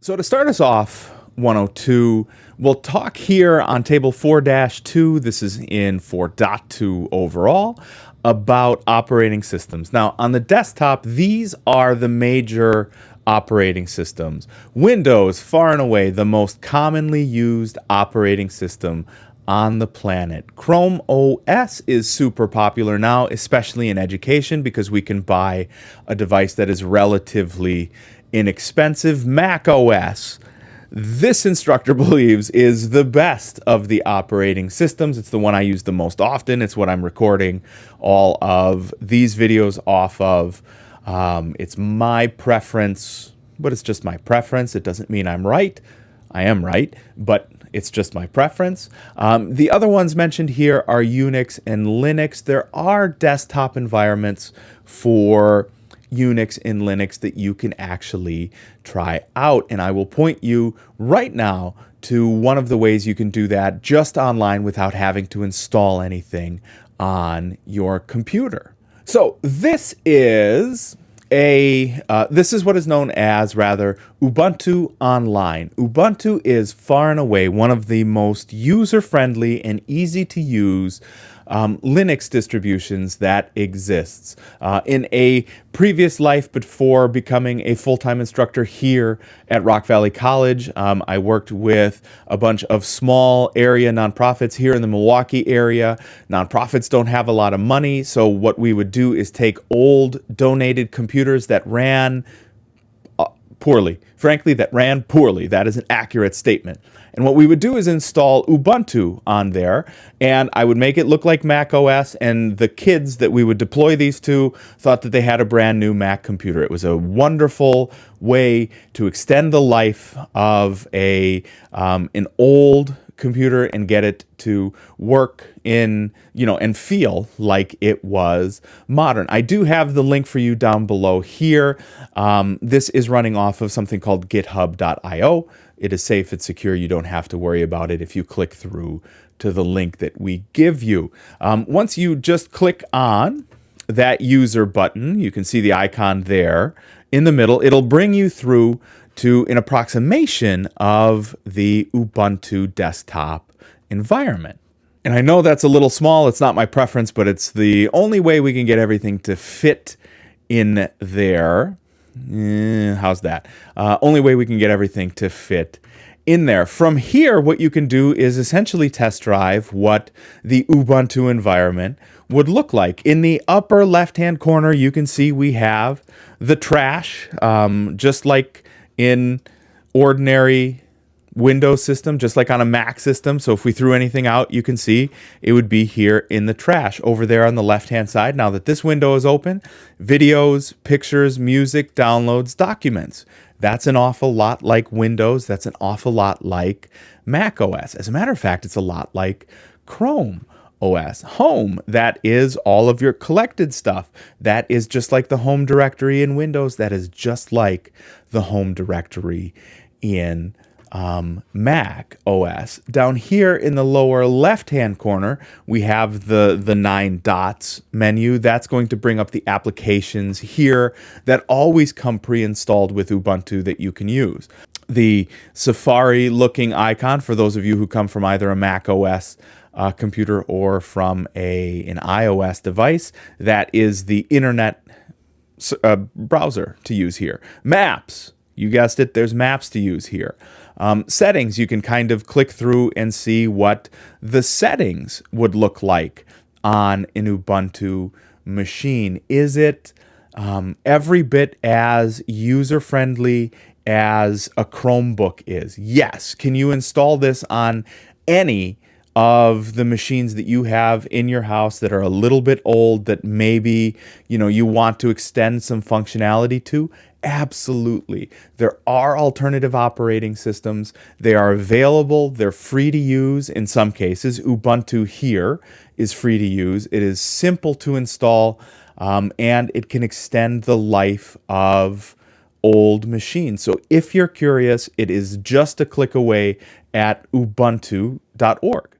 So to start us off, 102, we'll talk here on table 4-2, this is in 4.2 overall, about operating systems. Now, on the desktop, these are the major operating systems. Windows, far and away, the most commonly used operating system on the planet. Chrome OS is super popular now, especially in education, because we can buy a device that is relatively inexpensive. Mac OS, this instructor believes, is the best of the operating systems. It's the one I use the most often. It's what I'm recording all of these videos off of. It's my preference, but it's just my preference. It doesn't mean I'm right. I am right, but it's just my preference. The other ones mentioned here are Unix and Linux. There are desktop environments for Unix and Linux that you can actually try out. And I will point you right now to one of the ways you can do that just online without having to install anything on your computer. So this is what is known as, Ubuntu Online. Ubuntu is far and away one of the most user-friendly and easy to use Linux distributions that exists. In a previous life before becoming a full-time instructor here at Rock Valley College, I worked with a bunch of small area nonprofits here in the Milwaukee area. Nonprofits don't have a lot of money, so what we would do is take old donated computers that ran poorly. Frankly, that ran poorly. That is an accurate statement. And what we would do is install Ubuntu on there, and I would make it look like Mac OS, and the kids that we would deploy these to thought that they had a brand new Mac computer. It was a wonderful way to extend the life of an old computer and get it to work in, and feel like it was modern. I do have the link for you down below here. This is running off of something called github.io. It is safe, it's secure, you don't have to worry about it if you click through to the link that we give you. Once you just click on that user button, you can see the icon there in the middle. It'll bring you through to an approximation of the Ubuntu desktop environment. And I know that's a little small, it's not my preference, but it's the only way we can get everything to fit in there. How's that? Only way we can get everything to fit in there. From here, what you can do is essentially test drive what the Ubuntu environment would look like. In the upper left-hand corner, you can see we have the trash, just like in ordinary Windows system, just like on a Mac system. So if we threw anything out, you can see it would be here in the trash over there on the left-hand side. Now that this window is open, videos, pictures, music, downloads, documents. That's an awful lot like Windows. That's an awful lot like Mac OS. As a matter of fact, it's a lot like Chrome OS. Home, that is all of your collected stuff. That is just like the home directory in Windows. That is just like the home directory in Mac OS. Down here in the lower left-hand corner, we have the 9 dots menu. That's going to bring up the applications here that always come pre-installed with Ubuntu that you can use. The Safari-looking icon, for those of you who come from either a Mac OS computer or from an iOS device, that is the internet browser to use here. Maps, you guessed it, there's maps to use here. Settings, you can kind of click through and see what the settings would look like on an Ubuntu machine. Is it every bit as user-friendly as a Chromebook is? Yes. Can you install this on any of the machines that you have in your house that are a little bit old, that maybe you want to extend some functionality to? Absolutely. There are alternative operating systems. They are available. They're free to use in some cases. Ubuntu here is free to use. It is simple to install, and it can extend the life of old machines. So if you're curious, it is just a click away at ubuntu.org.